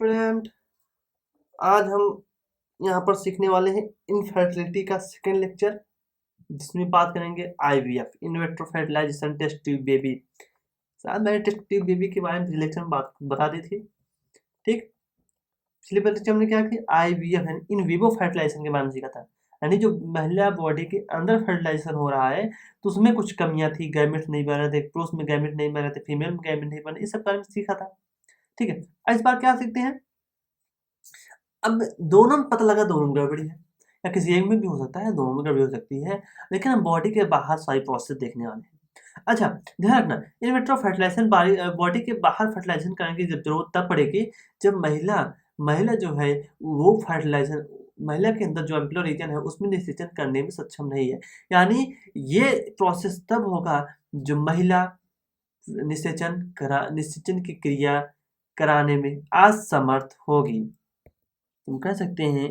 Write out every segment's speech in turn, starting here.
Student, आज हम यहाँ पर सीखने वाले हैं इनफर्टिलिटी का सेकेंड लेक्चर, जिसमें बात करेंगे IVF in vitro fertilization test tube baby. शायद मैंने टेस्ट ट्यूब बेबी के बारे में पिछले लेक्चर में बात बता दी थी। ठीक, पिछले लेक्चर में क्या की IVF यानी इन विवो फर्टिलाइजेशन के बारे में सीखा था, यानी जो महिला बॉडी के अंदर फर्टिलाइजेशन हो रहा है तो उसमें कुछ कमियां थी, गैमेट नहीं बन रहे थे, पुरुष में गैमेट नहीं बन रहे थे, फीमेल में गैमेट नहीं बन रहे, इस सब बारे में सीखा था। ठीक है, इस बार क्या सीखते हैं। अब दोनों में पता लगा दोनों में गड़बड़ी है, या किसी एक में भी हो सकता है, दोनों में गड़बड़ी हो सकती है, लेकिन हम बॉडी के बाहर सारी प्रोसेस देखने वाले हैं। अच्छा, ध्यान रखना, इन विट्रो फर्टिलाइजेशन बॉडी के बाहर फर्टिलाइजेशन करने की जरूरत तब पड़ेगी जब महिला जो है वो फर्टिलाइजेशन महिला के अंदर जो एम्ब्रियो रीजन है उसमें निषेचन करने में सक्षम नहीं है। यानी ये प्रोसेस तब होगा जो महिला निषेचन की क्रिया कराने में असमर्थ होगी। तुम कह सकते हैं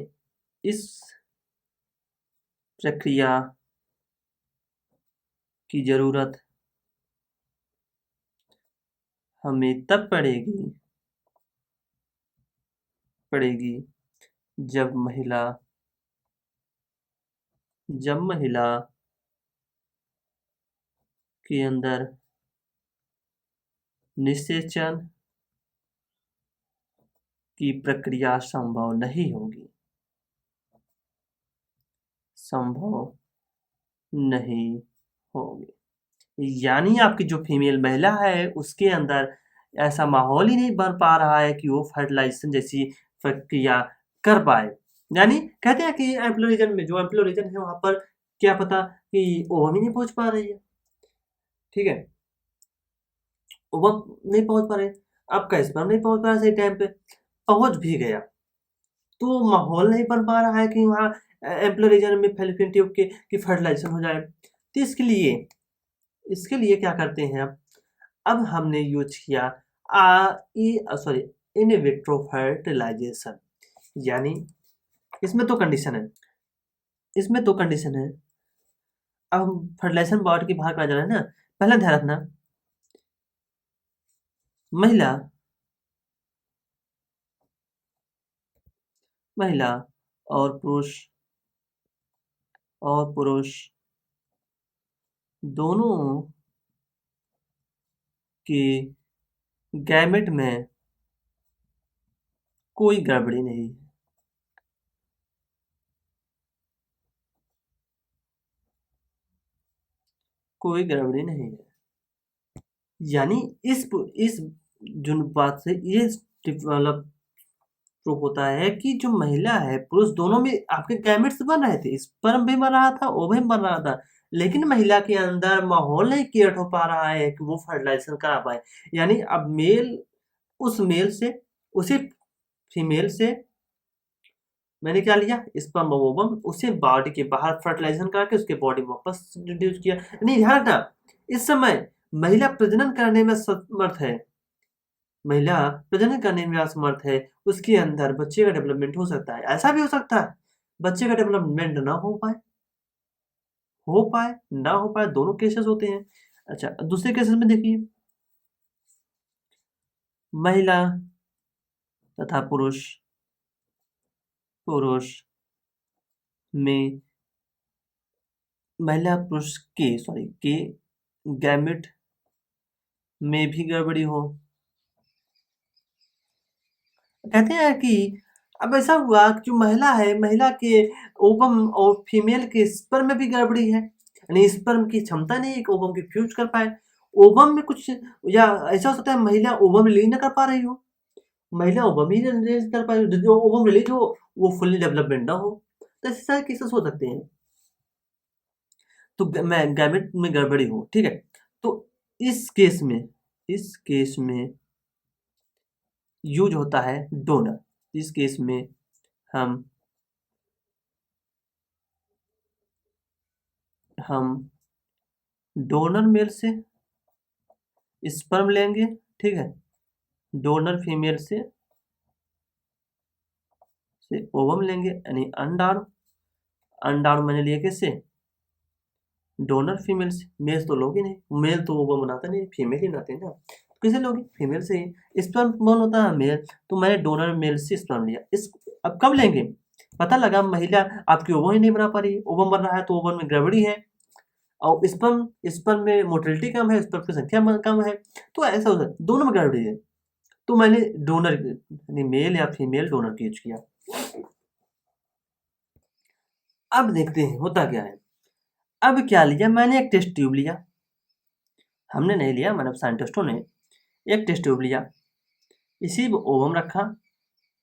इस प्रक्रिया की जरूरत हमें तब पड़ेगी जब महिला के अंदर निषेचन की प्रक्रिया संभव नहीं होगी, यानी आपकी जो फीमेल महिला है उसके अंदर ऐसा माहौल ही नहीं बन पा रहा है कि वो फर्टिलाइजेशन जैसी प्रक्रिया कर पाए। यानी कहते हैं कि एम्ब्रियो रीजन में जो एम्ब्रियो रीजन है वहां पर क्या पता कि ओवम ही नहीं पहुंच पा रही है। ठीक है, ओवम नहीं पहुंच पा रहे, आपका स्पर्म नहीं पहुंच पा रहा सही टाइम पे, पहुंच भी गया तो माहौल नहीं बन पा रहा है कि वहाँ एम्ब्रियो रीजन में फैलोपियन ट्यूब की फर्टिलाइजेशन हो जाए। तो इसके लिए क्या करते हैं, अब हमने यूज किया इन विट्रो फर्टिलाइजेशन। यानी इसमें तो कंडीशन है, अब हम फर्टिलाइजेशन बॉडी के बाहर करा जा रहा है ना। पहला ध्यान रखना, महिला और पुरुष दोनों के गैमेट में कोई गड़बड़ी नहीं है। यानी इस जो बात से ये मतलब प्रूफ होता है कि जो महिला है पुरुष दोनों में आपके गैमेट्स बन रहे थे, स्पर्म भी बन रहा था, ओवम बन रहा था, लेकिन महिला के अंदर माहौल नहीं क्रिएट हो पा रहा है कि वो फर्टिलाइजेशन करा पाए। यानी अब उसी फीमेल से मैंने क्या लिया, स्पर्म ओवम, उसे बॉडी के बाहर फर्टिलाइजेशन करके उसके बॉडी में वापस इंट्रोड्यूस किया। नहीं, ध्यान रखना, इस समय महिला प्रजनन करने में असमर्थ है, उसके अंदर बच्चे का डेवलपमेंट हो सकता है। ऐसा भी हो सकता है बच्चे का डेवलपमेंट ना हो पाए ना हो पाए, दोनों केसेस होते हैं। अच्छा, दूसरे केसेस में देखिए, महिला तथा पुरुष में महिला पुरुष के गैमेट में भी गड़बड़ी हो। कहते हैं कि अब ऐसा हुआ कि जो महिला के ओवम और फीमेल के स्पर्म में भी गड़बड़ी है, यानी स्पर्म की क्षमता नहीं है कि ओवम की फ्यूज कर पाए। ओवम में कुछ, या ऐसा हो सकता है महिला ओवम रिलीज न कर पा रही हो, महिला ओवम ही रिलीज कर पा रही हो, जो ओवम रिलीज हो वो फुल्ली डेवलपमेंट ना हो, तो ऐसे सारे केसेस हो सकते हैं। तो गैमेट में गड़बड़ी हो, ठीक है, तो इस केस में यूज होता है डोनर। इस केस में हम डोनर मेल से स्पर्म लेंगे, ठीक है, डोनर फीमेल से ओवम लेंगे, यानी अंडाणु मैंने लिया किससे, डोनर फीमेल से। मेल तो लोग ही नहीं, मेल तो ओवम बनाता नहीं, फीमेल ही बनाते हैं ना। किसे लोगे? फीमेल से ही। स्पर्म कौन होता है? मेल। तो मैंने डोनर मेल से स्पर्म लिया। इस अब कब लेंगे? पता लगा महिला आपकी ओवम ही नहीं बना पा रही है, ओवम बन रहा है तो ओवम में गड़बड़ी है, और स्पर्म स्पर्म में मोटिलिटी कम है, स्पर्म की संख्या कम है, तो ऐसा होता है, दोनों में गड़बड़ी है। तो मैंने डोनर यानी मेल या फीमेल डोनर की यूज किया। अब देखते हैं होता क्या है। अब क्या लिया मैंने? एक टेस्ट ट्यूब लिया। हमने नहीं लिया, मतलब साइंटिस्टों ने एक टेस्ट ट्यूब लिया, इसी में ओवम रखा,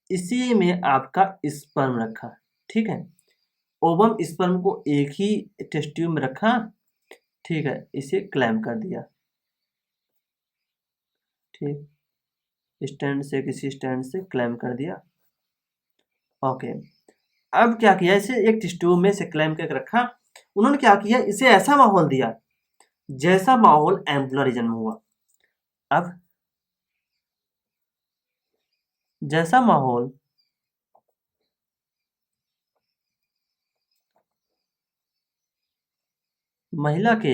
इसी में आपका स्पर्म रखा। ठीक है, ओवम स्पर्म को एक ही टेस्ट ट्यूब में रखा। ठीक है, इसे क्लैम्प कर दिया। ठीक, स्टैंड से किसी स्टैंड से क्लैम्प कर दिया। ओके, अब क्या किया? इसे एक टेस्ट ट्यूब में से क्लैम्प करके रखा। उन्होंने क्या किया? इसे ऐसा माहौल दिया जैसा माहौल एम्पुलर रीजन में हुआ। अब जैसा माहौल महिला के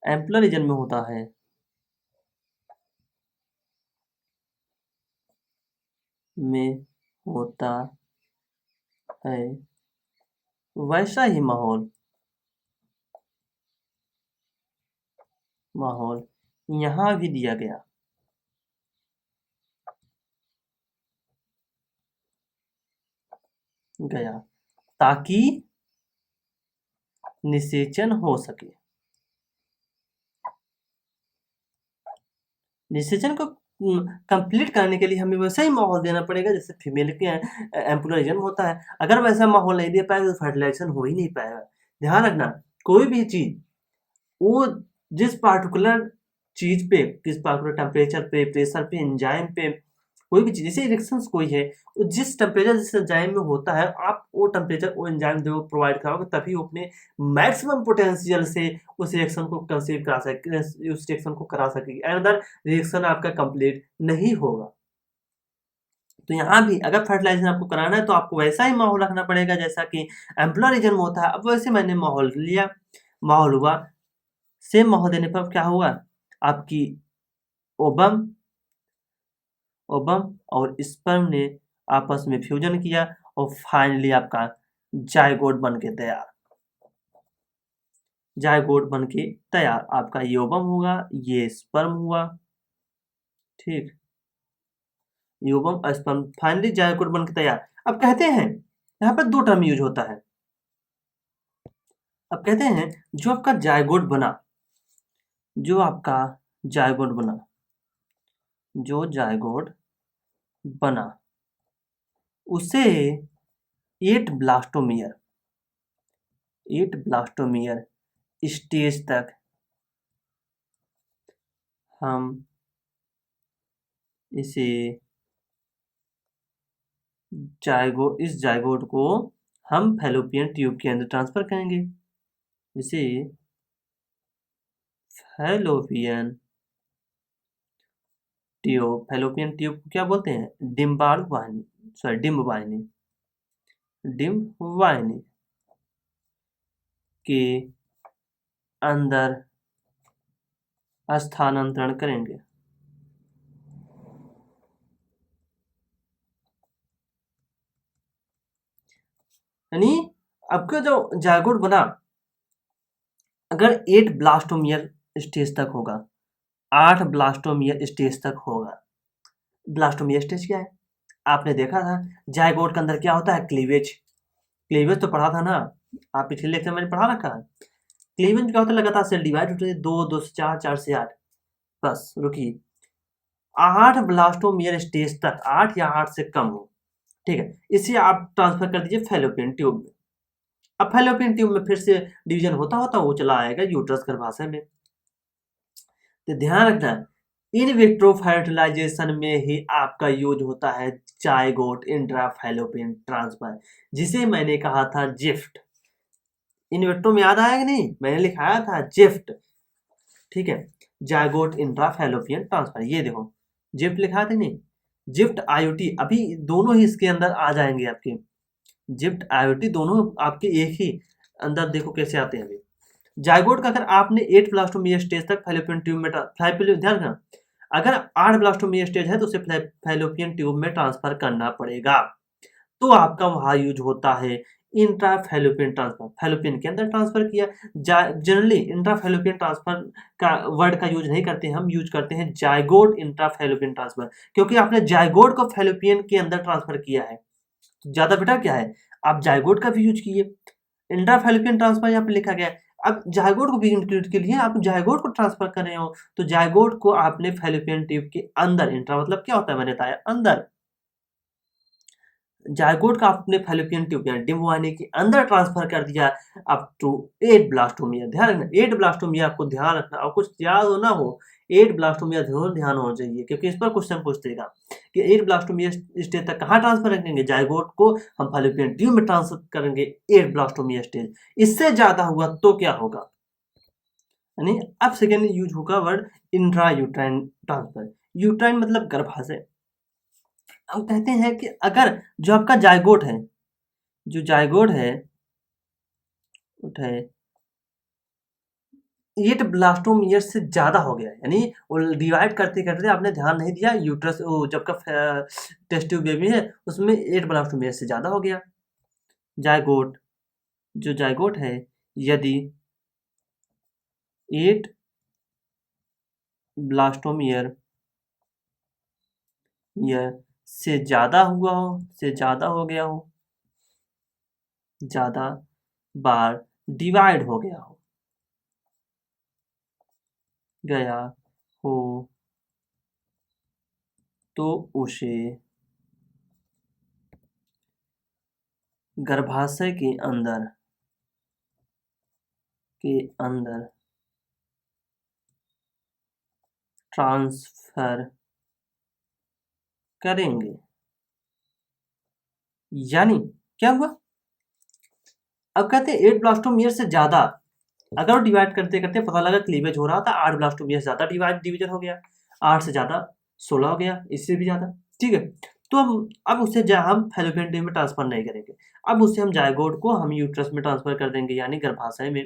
एम्पुलर रीजन में होता है, में होता है, वैसा ही माहौल माहौल यहाँ भी दिया गया। गया ताकि निषेचन हो सके। निषेचन को कंप्लीट करने के लिए हमें वैसा ही माहौल देना पड़ेगा जैसे फीमेल के एम्पुलर रीजन में होता है। अगर वैसा माहौल नहीं दे पाएगा तो फर्टिलाइजेशन हो ही नहीं पाएगा। ध्यान रखना, कोई भी चीज वो जिस पार्टिकुलर चीज पे, किस पार्टिकुलर टेम्परेचर पे, प्रेशर पे, एंजाइम पे, कोई भी चीज जैसे इरेक्शंस कोई है, वो जिस टेम्परेचर जिस एंजाइम में होता है, आप वो टेम्परेचर वो एंजाइम जो प्रोवाइड कराओगे तभी वो अपने मैक्सिमम पोटेंशियल से उस रिएक्शन को कंसीव करा सके, उस रिएक्शन को करा सकेगी। अनदर रिएक्शन आपका कंप्लीट नहीं होगा। तो यहाँ भी अगर फर्टिलाइजेशन आपको कराना है तो आपको वैसा ही माहौल रखना पड़ेगा जैसा कि एम्पुलर रीजन में होता है। अब वैसे मैंने माहौल लिया, माहौल हुआ, सेम माहौल देने पर क्या हुआ? आपकी ओबम ओबम और स्पर्म ने आपस में फ्यूजन किया और फाइनली आपका जायगोट बन के तैयार। जायगोट बन के तैयार, आपका ये ओबम होगा, ये स्पर्म हुआ। ठीक, ये ओबम और स्पर्म फाइनली जायगोट बन के तैयार। अब कहते हैं यहाँ पर दो टर्म यूज होता है। अब कहते हैं जो आपका जायगोट बना, जो आपका जायगोट बना, जो जायगोट बना उसे 8 ब्लास्टोमियर स्टेज तक हम इसे इस जायगोट को हम फैलोपियन ट्यूब के अंदर ट्रांसफर करेंगे। इसे फैलोपियन फैलोपियन ट्यूब को क्या बोलते हैं? डिम्बाणु वाहिनी, सॉरी डिम्ब वाहिनी, डिम्ब वाहिनी के अंदर स्थानांतरण करेंगे। यानी आपका जो जायगोट बना अगर 8 ब्लास्टोमियर स्टेज तक होगा, 8 ब्लास्टोमियर स्टेज तक होगा। ब्लास्टोमियर स्टेज क्या है? आपने देखा था जायगोट के अंदर क्या होता है? क्लीवेज। क्लीवेज तो पढ़ा था ना, आप पिछले लेक्चर में पढ़ा रखा है। क्लीवेज क्या होता है? लगातार सेल डिवाइड होते हैं, 2 2 से 4, 4 से 8। बस रुकिए, 8 ब्लास्टोमियर स्टेज तक, 8 या 8 से कम हो। ठीक है, इसे आप ट्रांसफर कर दीजिए फैलोपियन ट्यूब में। अब फैलोपियन ट्यूब में फिर से डिवीजन होता होता वो चला आएगा यूट्रस गर्भाशय में। तो ध्यान रखना, इन विट्रो फर्टिलाइजेशन में ही आपका यूज होता है जायगोट इंट्रा फैलोपियन ट्रांसफर, जिसे मैंने कहा था जिफ्ट। इन विट्रो में याद आया कि नहीं? मैंने लिखाया था जिफ्ट। ठीक है, जायगोट इंट्रा फैलोपियन ट्रांसफर, ये देखो जिफ्ट लिखा था नहीं, जिफ्ट आईओटी, अभी दोनों ही इसके अंदर आ जाएंगे आपके। जिफ्ट आईओटी दोनों आपके एक ही अंदर, देखो कैसे आते हैं अभी। जायगोट का अगर आपने 8 ब्लास्टोमिया स्टेज तक फैलोपियन ट्यूब में ध्यान रखना, अगर 8 ब्लास्टोमिया स्टेज है तो उसे फैलोपियन ट्यूब में ट्रांसफर करना पड़ेगा। तो आपका वहां यूज होता है इंट्रा फैलोपियन ट्रांसफर, फैलोपियन के अंदर ट्रांसफर किया। जनरली इंट्रा फैलोपियन ट्रांसफर का वर्ड का यूज नहीं करते, हम यूज करते हैं जायगोट इंट्रा फैलोपियन ट्रांसफर, क्योंकि आपने जायगोट को फैलोपियन के अंदर ट्रांसफर किया है। ज्यादा बेटर क्या है, आप जायगोट का भी यूज किए, इंट्रा फैलोपियन ट्रांसफर यहाँ पे लिखा गया है। अब जायगोट को भी इंक्लूड के लिए आप जायगोट को ट्रांसफर कर रहे हो, तो जायगोट को आपने फैलोपियन ट्यूब के अंदर, इंट्रा मतलब क्या होता है मैंने बताया अंदर, जायगोट का आपने फैलोपियन ट्यूब या डिम्बवाहिनी के अंदर ट्रांसफर कर दिया अप टू 8 ब्लास्टोमिया। ध्यान रखना 8 ब्लास्टोमिया, आपको ध्यान रखना और कुछ याद हो ना हो 8 ब्लास्टोमिया जरूर ध्यान होना चाहिए, क्योंकि इस पर क्वेश्चन पूछेगा कि 8 ब्लास्टोमिया स्टेज तक कहाँ ट्रांसफर करेंगे, जायगोट को हम फैलोपियन ट्यूब में ट्रांसफर करेंगे 8 ब्लास्टोमिया स्टेज। इससे ज्यादा हुआ तो क्या होगा, यानी अब सेकेंड यूज होगा word intra uterine transfer. Uterine मतलब गर्भाशय। हम कहते हैं कि अगर जो आपका जायगोट है, जो जायगोट है उठाए 8 ब्लास्टोमियर से ज्यादा हो गया, यानी वो डिवाइड करते करते आपने ध्यान नहीं दिया, यूट्रस वो जब का टेस्ट ट्यूब बेबी है उसमें 8 ब्लास्टोमियर से ज्यादा हो गया। जायगोट, जो जायगोट है यदि 8 ब्लास्टोमियर या से ज्यादा हुआ हो, से ज्यादा हो गया हो, ज्यादा बार डिवाइड हो गया हो, गया हो तो उसे गर्भाशय के अंदर ट्रांसफर करेंगे। यानी क्या हुआ, अब कहते हैं 8 ब्लास्टोमियर से ज्यादा, अगर वो डिवाइड करते करते पता लगा क्लीवेज हो रहा था 8 ब्लास्टोमियर से ज्यादा डिवीजन हो गया, 8 से ज्यादा 16 हो गया, इससे भी ज्यादा, ठीक है। तो अब उसे हम फैलोपियन ट्यूब में ट्रांसफर नहीं करेंगे, अब उसे हम जायगोट को हम यूट्रस में ट्रांसफर कर देंगे, यानी गर्भाशय में,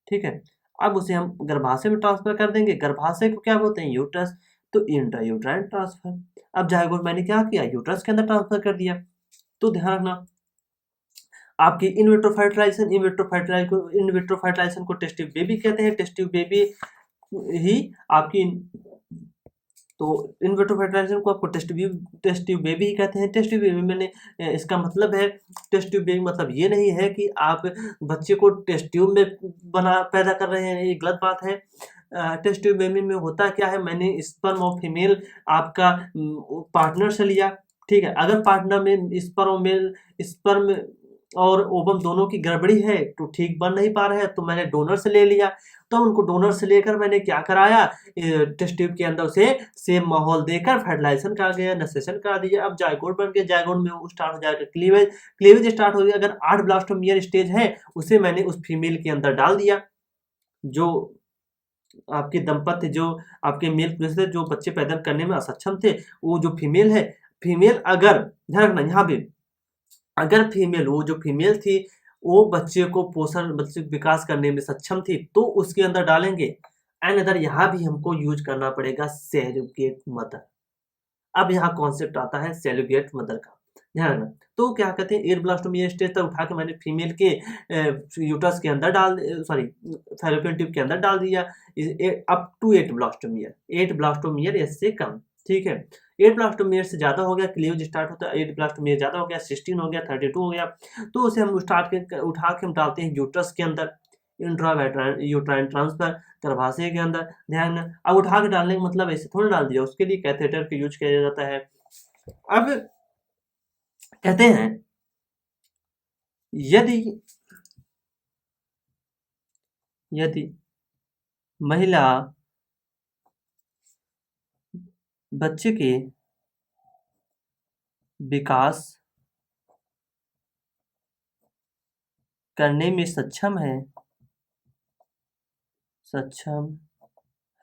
ठीक है। अब उसे हम गर्भाशय में ट्रांसफर कर देंगे, गर्भाशय को क्या बोलते हैं यूट्रस, तो इंट्रा यूट्राइन ट्रांसफर। अब जायगोट मैंने क्या किया, यूट्रस के अंदर ट्रांसफर कर दिया। तो ध्यान रखना आपकी इन विट्रो फर्टिलाइजेशन को टेस्ट ट्यूब बेबी कहते हैं, टेस्ट ट्यूब बेबी ही आपकी, तो इन विट्रो फर्टिलाइजेशन को आपको टेस्ट ट्यूब बेबी ही कहते हैं। टेस्ट ट्यूब बेबी मैंने इसका मतलब है, टेस्ट ट्यूब बेबी मतलब ये नहीं है कि आप बच्चे को टेस्ट ट्यूब में पैदा कर रहे हैं, ये गलत बात है। टेस्ट ट्यूब बेबी में होता क्या है, मैंने स्पर्म और फीमेल आपका पार्टनर से लिया, ठीक है। अगर पार्टनर में स्पर्म और ओवम दोनों की गड़बड़ी है तो ठीक बन नहीं पा रहे हैं, तो मैंने डोनर से ले लिया। तो उनको डोनर से लेकर मैंने क्या कराया, टेस्ट ट्यूब के अंदर उसे सेम माहौल देकर फर्टिलाइजेशन करा गया, नेस्टेशन करा दिया। अब जायगोट बन गया, जायगोट में वो स्टार्ट हो जाएगा क्लीवेज स्टार्ट हो गया। अगर 8 ब्लास्टोमियर स्टेज है उसे मैंने उस फीमेल के अंदर डाल दिया, जो आपके दंपत्ति, जो आपके मेल पुरुष थे, जो बच्चे पैदा करने में असक्षम थे, वो जो फीमेल है, फीमेल अगर ध्यान रखना यहाँ पे, अगर फीमेल, वो जो फीमेल थी वो बच्चे को पोषण, बच्चे विकास करने में सक्षम थी, तो उसके अंदर डालेंगे। एंड अदर यहाँ भी हमको यूज करना पड़ेगा सेरोगेट मदर। अब यहाँ कॉन्सेप्ट आता है सेरोगेट मदर का, ध्यान रखना। तो क्या कहते हैं 8 ब्लास्टोमियर स्टेज तक उठा के मैंने फीमेल के यूटस के अंदर सॉरी फैलोपियन ट्यूब के अंदर डाल दिया, अप टू 8 ब्लास्टोमियर, 8 ब्लास्टोमियर इससे कम, ठीक है। 8 ब्लास्टोमियर से ज्यादा हो गया, क्लीवेज स्टार्ट होता है, 8 ब्लास्टोमियर ज्यादा हो गया, 16 हो गया, 32 हो गया, तो उसे हम उठा के हम डालते हैं यूट्रस के अंदर, यूट्राइन ट्रांसफर, गर्भाशय के अंदर। ध्यान, अब उठा के डालने का मतलब ऐसे थोड़ा डाल दिया, उसके लिए कैथेटर का यूज किया जाता है। अब कहते हैं यदि यदि महिला बच्चे के विकास करने में सक्षम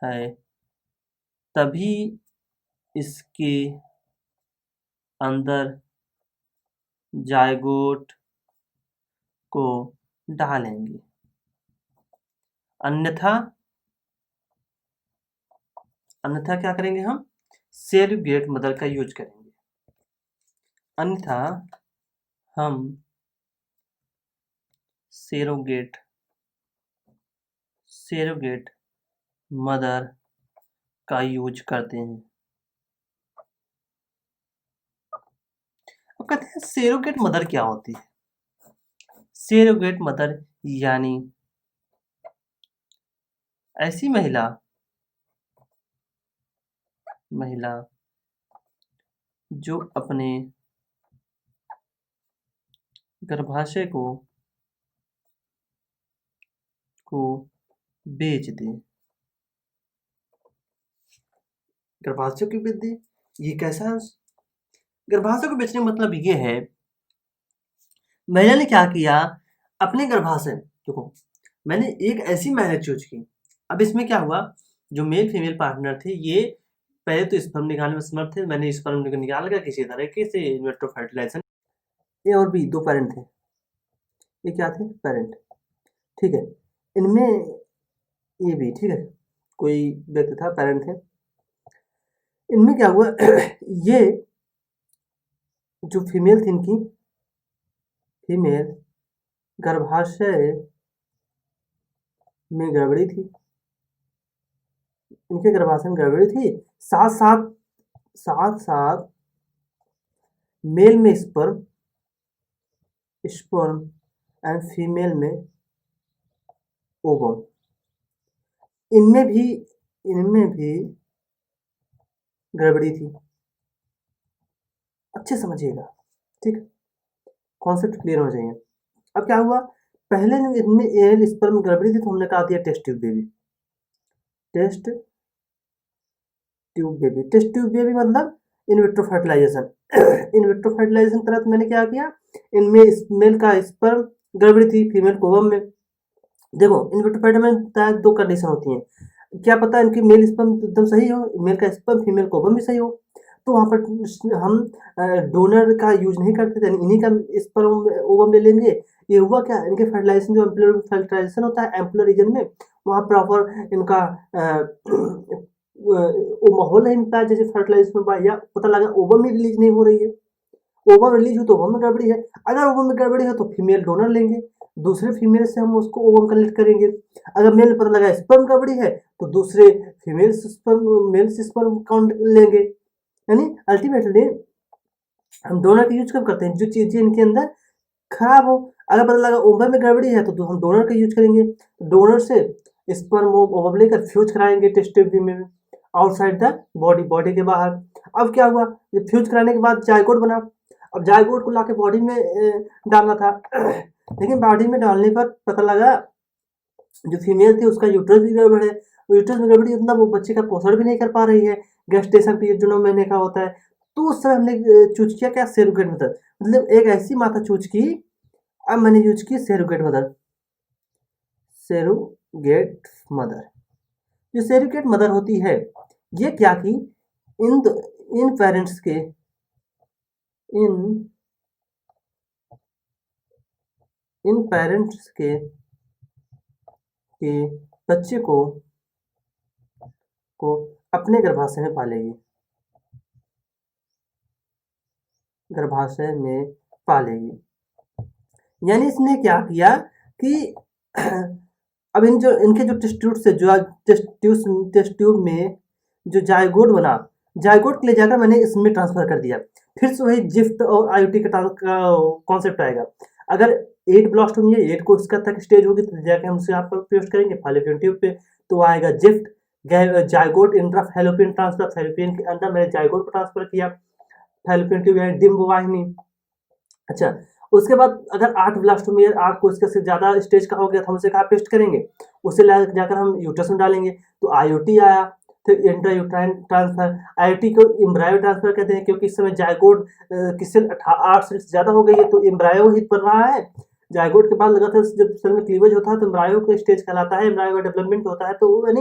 है तभी इसके अंदर जायगोट को डालेंगे। अन्यथा अन्यथा क्या करेंगे, हम सेरोगेट मदर का यूज करेंगे। अन्यथा हम सेरोगेट मदर का यूज करते हैं। अब कहते हैं सेरोगेट मदर क्या होती है। सेरोगेट मदर यानी ऐसी महिला जो अपने गर्भाशय को बेच दे। गर्भाशय की बेच दे, ये कैसा है? गर्भाशय को बेचने का मतलब ये है, महिला ने क्या किया, अपने गर्भाशय, देखो मैंने एक ऐसी महिला चूज की। अब इसमें क्या हुआ, जो मेल फीमेल पार्टनर थे ये पहले तो स्पर्म निकालने में समर्थ थे, मैंने स्पर्म निकाल कर किसी तरीके से इन विट्रो फर्टिलाइजेशन, ए और बी दो पेरेंट थे, ये क्या थे, पेरेंट, ठीक है। इनमें ये भी ठीक है, कोई व्यक्ति था, पेरेंट थे। इनमें क्या हुआ ये जो फीमेल थी, इनकी फीमेल गर्भाशय में गड़बड़ी थी, इनके गर्भाशय में गड़बड़ी थी, साथ साथ मेल में स्पर्म एंड फीमेल में ओवम, इनमें भी गड़बड़ी थी। अच्छे समझिएगा, ठीक, कॉन्सेप्ट क्लियर हो जाएंगे। अब क्या हुआ, पहले इनमें एल स्पर्म में गड़बड़ी थी तो हमने कहा दिया test tube baby. Test tube baby मतलब in vitro fertilisation. In vitro fertilisation तरह मैंने क्या किया, इनमें मेल का स्पर्म गड़बड़ी थी, फीमेल को ओवम में। देखो इन विट्रो फर्टिलाइजेशन में दो कंडीशन होती हैं, क्या पता इनकी मेल स्पर्म एकदम सही हो, मेल का स्पर्म फीमेल को ओवम भी सही हो, तो वहाँ पर हम डोनर का यूज नहीं करते थे, इन्हीं का स्पर्म ओवम ले लेंगे। ये हुआ क्या, इनके फर्टिलाइजेशन जो एम्पुलर फर्टिलाइजेशन होता है एम्पुलर रीजन में, वहाँ प्रॉपर इनका वो माहौल नहीं मिलता है जैसे फर्टिलाइजेशन में, या पता लगा ओवम में रिलीज नहीं हो रही है, ओवम रिलीज हो तो ओवम में गड़बड़ी है। अगर ओवम में गड़बड़ी है तो फीमेल डोनर लेंगे, दूसरे फीमेल से हम उसको ओवम कलेक्ट करेंगे। अगर मेल पता लगा स्पर्म गड़बड़ी है तो दूसरे फीमेल मेल से स्पर्म काउंट लेंगे। यानी अल्टीमेटली हम डोनर का यूज कब करते हैं, जो चीजें इनके अंदर खराब हो। अगर पता लगा ओवम में गड़बड़ी है तो हम डोनर का यूज करेंगे, डोनर से स्पर्म ओवम लेकर फ्यूज कराएंगे टेस्ट ट्यूब में आउटसाइड द बॉडी के बाहर। अब क्या हुआ, जब फ्यूज कराने के बाद जायगोट बना, अब जायगोट को लाके बॉडी में डालना था, लेकिन बॉडी में डालने पर पता लगा जो फीमेल थी उसका यूट्रस भी गड़बड़ है, यूट्रस में गड़बड़ी उतना वो बच्चे का पोषण भी नहीं कर पा रही है, गेस्टेशन पीरियड जो 9 महीने का होता है। तो उस समय हमने चूज किया क्या, सेरोगेट मेथड, मतलब एक ऐसी माता चूज की। अब मैंने यूज की सेरोगेट मदर। सेरोगेट मदर, जो सेरोगेट मदर होती है ये क्या की, इन पेरेंट्स के इन पेरेंट्स के बच्चे को अपने गर्भाशय में पालेगी, यानी इसने क्या किया कि अब इनके जो टेस्ट ट्यूब में जो जायगोट बना, जायगोट के ले जाकर मैंने इसमें ट्रांसफर कर दिया। फिर से वही जिफ्ट और आईयूटी का कॉन्सेप्ट आएगा। अगर 8 ब्लास्टोमी है, 8 को इसका तक स्टेज होगी तो जाके हम उसे यहाँ पर पेस्ट करेंगे फैलोपियन ट्यूब पे, तो आएगा gift zygote intra fallopian transfer, fallopian के अंदर मैंने जायगोट को ट्रांसफर किया, फैलोपियन ट्यूब यानी डिम्ब वाहिनी। अच्छा, उसके बाद अगर 8 ब्लास्टोमी 8 को इसके से ज़्यादा स्टेज का हो गया तो हम उसे कहाँ पेस्ट करेंगे, उसे जाकर हम यूट्रस में डालेंगे, तो आईओटी आया। फिर इंट्रा यूट्राइन ट्रांसफर, आईओटी को एम्ब्रायो ट्रांसफर कहते हैं, क्योंकि इस समय जायगोट की सेल 8 सेल से ज़्यादा हो गई है तो एम्ब्रायो ही बन रहा है। जायगोट के बाद लगातार जब सेल में क्लीवेज होता है तो एम्ब्रायो का स्टेज कहलाता है, एम्ब्रायो का डेवलपमेंट होता है, तो वो यानी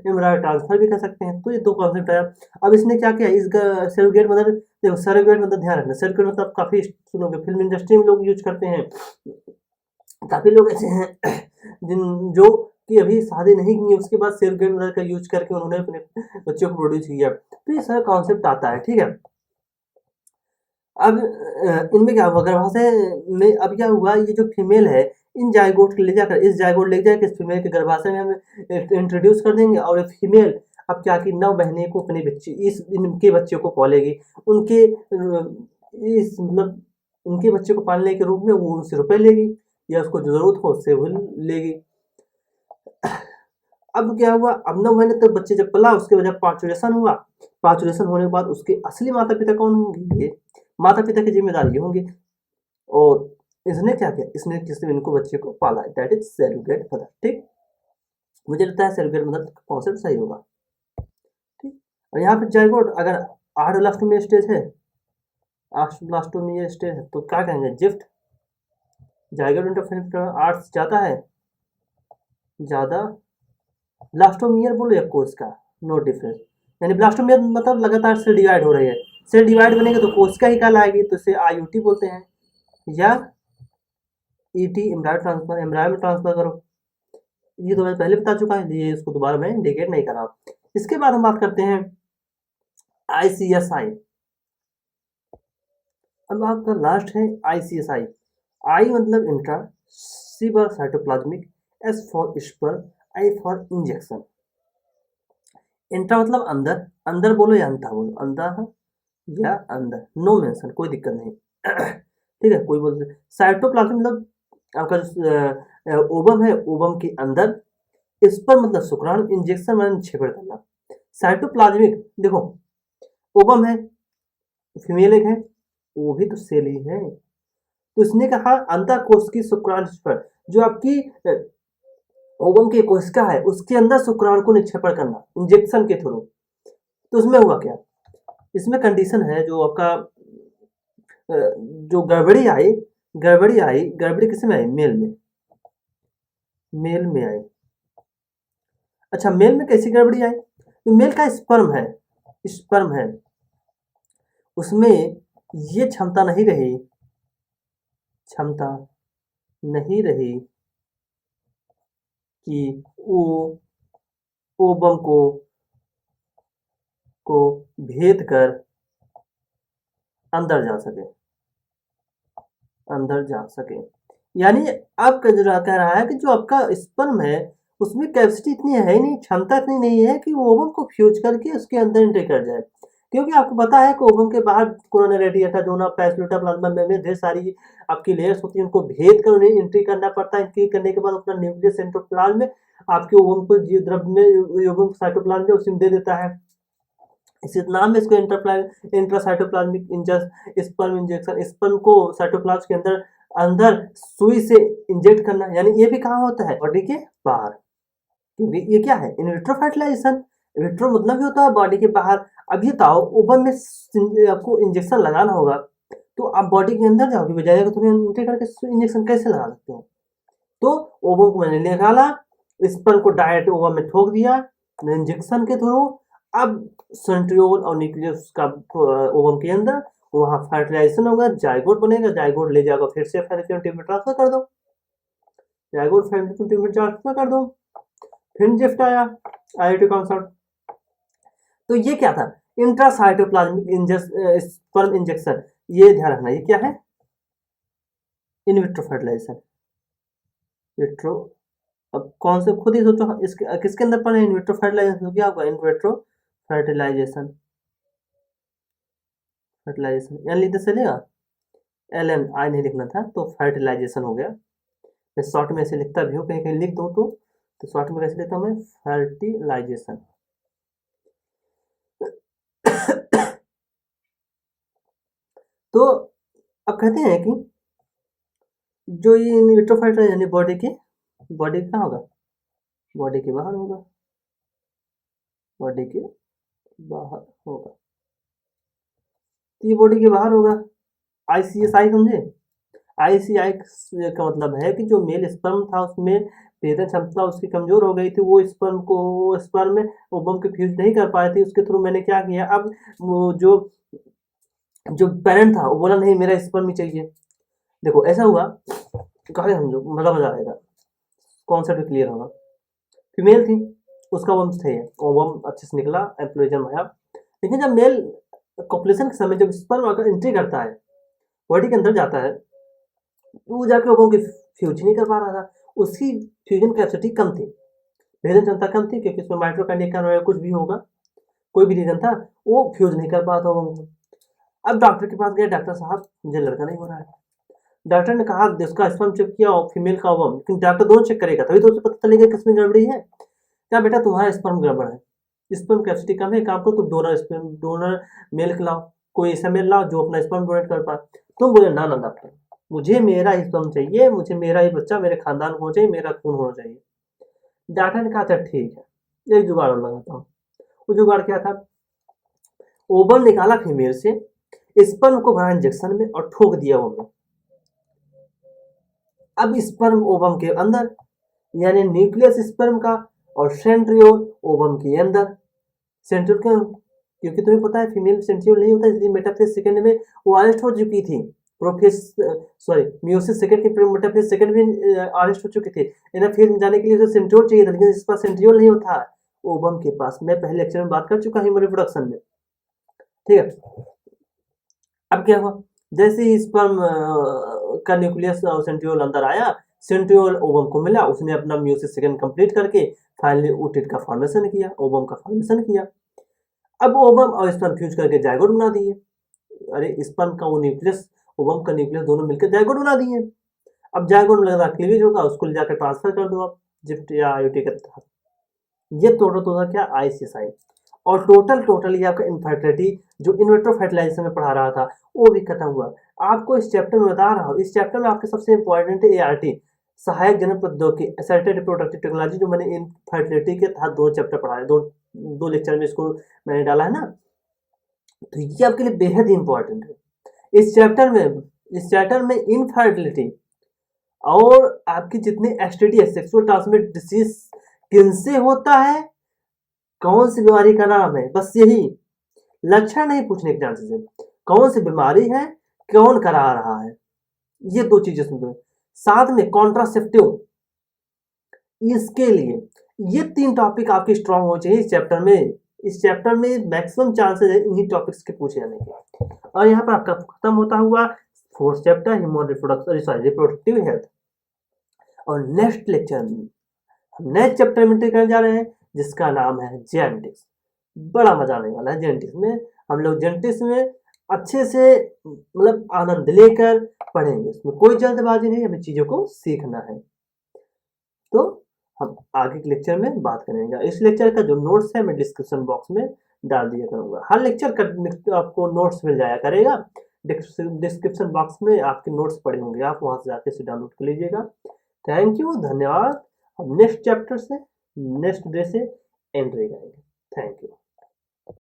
एम्ब्रायो ट्रांसफर भी कर सकते हैं। तो ये दो कॉन्सेप्ट आया। अब इसने क्या किया, इस सेरोगेट मदर, देखो सेरोगेट मतलब ध्यान रखना, सेरोगेट मतलब काफ़ी सुनोगे फिल्म इंडस्ट्री में लोग यूज करते हैं, काफ़ी लोग ऐसे हैं जो कि अभी शादी नहीं की है, उसके बाद सेरोगेट मदर का यूज करके उन्होंने अपने बच्चों को प्रोड्यूस किया। तो ये सारा कॉन्सेप्ट आता है, ठीक है। अब इनमें क्या हुआ, गर्भाशय में अब क्या हुआ, ये जो फीमेल है इन जायगोट ले जाकर, इस जायगोट ले जाकर इस फीमेल के गर्भाशय में हम इंट्रोड्यूस कर देंगे, और ये फीमेल अब क्या की 9 महीने को अपने बच्चे इनके बच्चे को पालेगी, उनके इस मतलब उनके बच्चे को पालने के रूप में वो उनसे रुपए लेगी, या उसको जो जरूरत हो उससे वो लेगी। अब क्या हुआ, अब 9 महीने तक बच्चे जब पला, उसके बाद पार्चुरेशन हुआ, पार्चुरेशन होने के बाद उसके असली माता पिता कौन होंगे, माता पिता की जिम्मेदारी होंगी, और इसने क्या किया, इसने किसी इनको बच्चे को पाला, दैट इज सेरोगेट मदर, ठीक। मुझे लगता है सेरोगेट मदर का कॉन्सेप्ट सही होगा, ठीक। और यहाँ पे जाइगोट अगर आर्डोलास्टोमी स्टेज है, आर्डोलास्टोमी स्टेज है, तो क्या कहेंगे, जिफ्ट जाइगोट इंटरफेरेंस 8 से ज़्यादा है, ज़्यादा, ब्लास्टोमियर बोलो या कोशिका, नो डिफरेंस, यानी ब्लास्टोमियर मतलब लगातार सेल डिवाइड हो रही है, सेल डिवाइड बनेगा तो कोशिका ही कहलाएगी, तो इसे आईयूटी बोलते हैं, या ईटी एम्ब्रायो ट्रांसफर, एम्ब्रायो में ट्रांसफर करो, ये तो मैं पहले बता चुका है, ये इसको दोबारा मैं इंडिकेट नहीं कर रहा। इसके बाद हम बात करते हैं आईसीएसआई। अब आपका लास्ट है आईसीएसआई। आई मतलब intra, C for cytoplasmic, S for sperm, I for injection. Intra मतलब अंदर, अंदर बोलो या अंधा बोलो, अंदर या अंदर, नो मेंशन, कोई दिक्कत नहीं। ठीक है, कोई बोलते। साइटोप्लाज्म मतलब आपका जो ओवम है, ओवम के अंदर, स्पर्म मतलब शुक्राणु, इंजेक्शन मतलब छेपड़ करना। साइटोप्लाज्मिक देखो, ओवम है, फीमेल एक है, वो भी तो सेल ही है, तो इसने कहा अंतःकोश की शुक्राणु पर, जो आपकी ओवम की कोशिका है उसके अंदर शुक्राणु को निक्षेपण करना इंजेक्शन के थ्रू। तो उसमें हुआ क्या, इसमें कंडीशन है जो आपका जो गड़बड़ी आई, गड़बड़ी किसमें आई, मेल में, मेल में आई। अच्छा, मेल में कैसी गड़बड़ी आई, तो मेल का स्पर्म है, स्पर्म है, उसमें ये क्षमता नहीं रही, क्षमता नहीं रही कि वो ओवम को भेद कर अंदर जा सके, अंदर जा सके। यानी अब कह रहा है कि जो आपका स्पर्म है उसमें कैपेसिटी इतनी है ही नहीं, क्षमता इतनी नहीं है कि वो ओवम को फ्यूज करके उसके अंदर एंटर कर जाए, क्योंकि आपको पता है कि ओवम के बाहर कोरोना रेडिएटा, जोना, पैस्लोटा, प्लाज्मा में ढेर सारी आपकी लेयर्स होती है, उनको भेद कर उन्हें एंट्री करना पड़ता है। एंट्री करने के बाद अपना न्यूक्लियस एंडोप्लाज्म में आपके ओवम को जीव द्रव्य में, ओवम साइटोप्लाज्म में उसी में दे देता है, इसी नाम में इसको इंट्रासाइटोप्लाज्मिक स्पर्म इंजेक्शन, स्पर्म को साइटोप्लाज्म के अंदर अंदर सुई से इंजेक्ट करना। यानी ये भी कहाँ होता है, बॉडी के बाहर, क्योंकि ये क्या है, इन विट्रो फर्टिलाइजेशन, विट्रो मतलब भी होता है बॉडी के बाहर। अब ये बताओ, ओवम में आपको इंजेक्शन लगाना होगा तो आप बॉडी के अंदर जाओगे, बजाय तो एंट्री करके इंजेक्शन कैसे लगा सकते हो। तो ओवम को मैंने निकाला, स्पर्म को डायरेक्ट ओवम में ठोक दिया इंजेक्शन के थ्रू। अब सेंट्रियोल और न्यूक्लियस का ओवम के अंदर, वहां फर्टिलाइजेशन होगा, जाइगोट बनेगा, जाइगोट ले जाकर फिर से फैलोपियन ट्यूब में ट्रांसफर कर दो, जाइगोट फैलोपियन ट्यूब में ट्रांसफर कर दो, फिर जिफ्ट आया, आईआईटी कॉन्सेप्ट। तो ये क्या था, इंट्रासाइटोप्लाज्मिक स्पर्म इंजेक्शन, ये ध्यान रखना, ये क्या है, इन विट्रो फर्टिलाइजेशन, विट्रो। अब कौन से, खुद ही सोचो, इसके किसके अंदर पढ़े, इन विट्रो फर्टिलाइजेशन, क्या होगा, इन विट्रो फर्टिलाइजेशन, फर्टिलाइजेशन यानी लिखते चलेगा, एल एन आई नहीं लिखना था, तो फर्टिलाइजेशन हो गया। मैं शॉर्ट में ऐसे लिखता भी हूँ, कहीं कहीं लिख दो तो शॉर्ट में कैसे लिखता हूँ मैं, फर्टिलाइजेशन। तो अब कहते हैं कि जो ये इन विट्रो फर्टिलाइजेशन यानी बॉडी के कहाँ होगा, बॉडी के बाहर होगा, बॉडी के बाहर होगा, तो ये बॉडी के बाहर होगा। आईसीएसआई समझे, आईसीआई का मतलब है कि जो मेल स्पर्म था उसमें भेदन क्षमता उसकी कमजोर हो गई थी, वो स्पर्म में ओवम के फ्यूज नहीं कर पाए थे, उसके थ्रू मैंने क्या किया, अब वो जो पेरेंट था वो बोला नहीं मेरा स्पर्म ही चाहिए। देखो ऐसा हुआ, कहा समझो, मजा आएगा, कॉन्सेप्ट क्लियर होगा। फीमेल थी, उसका वंश थे, ओवम अच्छे से निकला, एम्प्लोइजम आया। लेकिन जब मेल कॉपुलेशन के समय जब स्पर्म अगर एंट्री करता है, बॉडी के अंदर जाता है, तो वो जाके ओवम की फ्यूज नहीं कर पा रहा था, उसकी फ्यूजन कैपेसिटी कम थी, भेदन क्षमता कम थी, क्योंकि उसमें माइटोकॉन्ड्रिया कुछ भी होगा, कोई भी रीजन था, वो फ्यूज नहीं कर पाता ओवम को। अब डॉक्टर के पास गए, डॉक्टर साहब मुझे लड़का नहीं हो रहा है। डॉक्टर ने कहा उसका स्पर्म चेक किया और फीमेल का ओवम, लेकिन डॉक्टर दोनों चेक करेगा तभी तो उसे पता चलेगा किसमें गड़बड़ी है। क्या बेटा तुम्हारा स्पर्म गड़बड़ है, स्पर्म कैपेसिटी कम है, काम करो तुम डोनर मेल लाओ, कोई ऐसा मेल लाओ जो अपना स्पर्म डोनेट कर पाए। तुम बोले ना ना डॉक्टर, मुझे मेरा ही स्पर्म चाहिए, मुझे मेरा ही बच्चा मेरे खानदान को होना चाहिए, मेरा खून होना चाहिए। डॉक्टर ने कहा अच्छा ठीक है, एक जुगाड़ और लगाता हूँ। वो जुगाड़ क्या था, ओवम निकाला फीमेल से, स्पर्म को भरा इंजेक्शन में और ठोक दिया ओवम। अब स्पर्म ओवम के अंदर, यानी न्यूक्लियस स्पर्म का और सेंट्रियोल ओवम के अंदर। सेंट्रियोल क्यों, क्योंकि तुम्हें पता है फीमेल सेंट्रियोल नहीं होता, इसलिए मेटाफेज सेकंड में वो अरेस्ट हो चुकी थी, प्रोफेस सॉरी मियोसिस सेकंड की मेटाफेज सेकंड में अरेस्ट हो चुकी थी। एनाफेज में जाने के लिए उसे सेंट्रियोल चाहिए था, लेकिन इस पास सेंट्रियोल नहीं होता ओवम के पास। मैं पहले लेक्चर में बात कर चुका हूँ रिप्रोडक्शन में, ठीक है। अब क्या हुआ, जैसे ही स्पर्म का न्यूक्लियस और सेंट्रियोल अंदर आया, सेंट्रियोल ओवम को मिला, उसने अपना म्यूसिस सेकंड कंप्लीट करके फाइनली ओटिड का फॉर्मेशन किया, ओवम का फॉर्मेशन किया। अब ओवम और स्पर्म फ्यूज करके जायगोट बना दिए। अरे स्पर्म का वो न्यूक्लियस, ओवम का न्यूक्लियस दोनों मिलकर जायगोट बना दिए। अब जायगोट में लगा क्लीवेज होगा, उसको ले जाकर ट्रांसफर कर दो आप जिफ्ट या आईयूटी के तहत। ये टोटल क्या आईसीएसआई। और टोटल ये आपका इनफर्टिलिटी जो इनविट्रो फर्टिलाइजेशन में पढ़ा रहा था वो भी खत्म हुआ। आपको इस चैप्टर में बता रहा हूँ, इस चैप्टर में आपके सबसे इंपॉर्टेंट है एआरटी, सहायक जनन प्रौद्योगिकी असिस्टेड रिप्रोडक्टिव टेक्नोलॉजी, जो मैंने इनफर्टिलिटी के तहत 2 चैप्टर पढ़ा है, दो लेक्चर में इसको मैंने डाला है ना। तो ये आपके लिए बेहद ही इंपॉर्टेंट है। इस चैप्टर में इनफर्टिलिटी और आपकी जितनी एसटीडी है, सेक्सुअल ट्रांसमिटेड डिसीज, किनसे होता है, कौन सी बीमारी का नाम है, बस यही, लक्षण नहीं पूछने के चांसेस है, कौन सी बीमारी है, कौन करा रहा है, ये 2 चीजें सुनते हैं। साथ में कॉन्ट्रासेप्टिव, इसके लिए ये 3 टॉपिक आपके स्ट्रांग होने चाहिए इस चैप्टर में। इस चैप्टर में मैक्सिमम चांसेस है इन्हीं टॉपिक्स के पूछे जाने के। और यहाँ पर आपका खत्म होता हुआ 4th chapter human reproductive health. और नेक्स्ट लेक्चर में हम नेक्स्ट चैप्टर में करने जा रहे हैं जिसका नाम है जेनेटिक्स। बड़ा मजा आने वाला है जेनेटिक्स में। हम लोग जेनेटिक्स में अच्छे से मतलब आनंद लेकर पढ़ेंगे, इसमें कोई जल्दबाजी नहीं, हमें चीजों को सीखना है। तो हम आगे के लेक्चर में बात करेंगे। इस लेक्चर का जो नोट्स है मैं डिस्क्रिप्शन बॉक्स में डाल दिया करूंगा, हर लेक्चर का आपको नोट्स मिल जाया करेगा। डिस्क्रिप्शन बॉक्स में आपके नोट्स पड़े होंगे, आप वहां से जाके इसे डाउनलोड कर लीजिएगा। थैंक यू, धन्यवाद। हम नेक्स्ट चैप्टर से नेक्स्ट डे से एंट्री करेंगे। Thank you.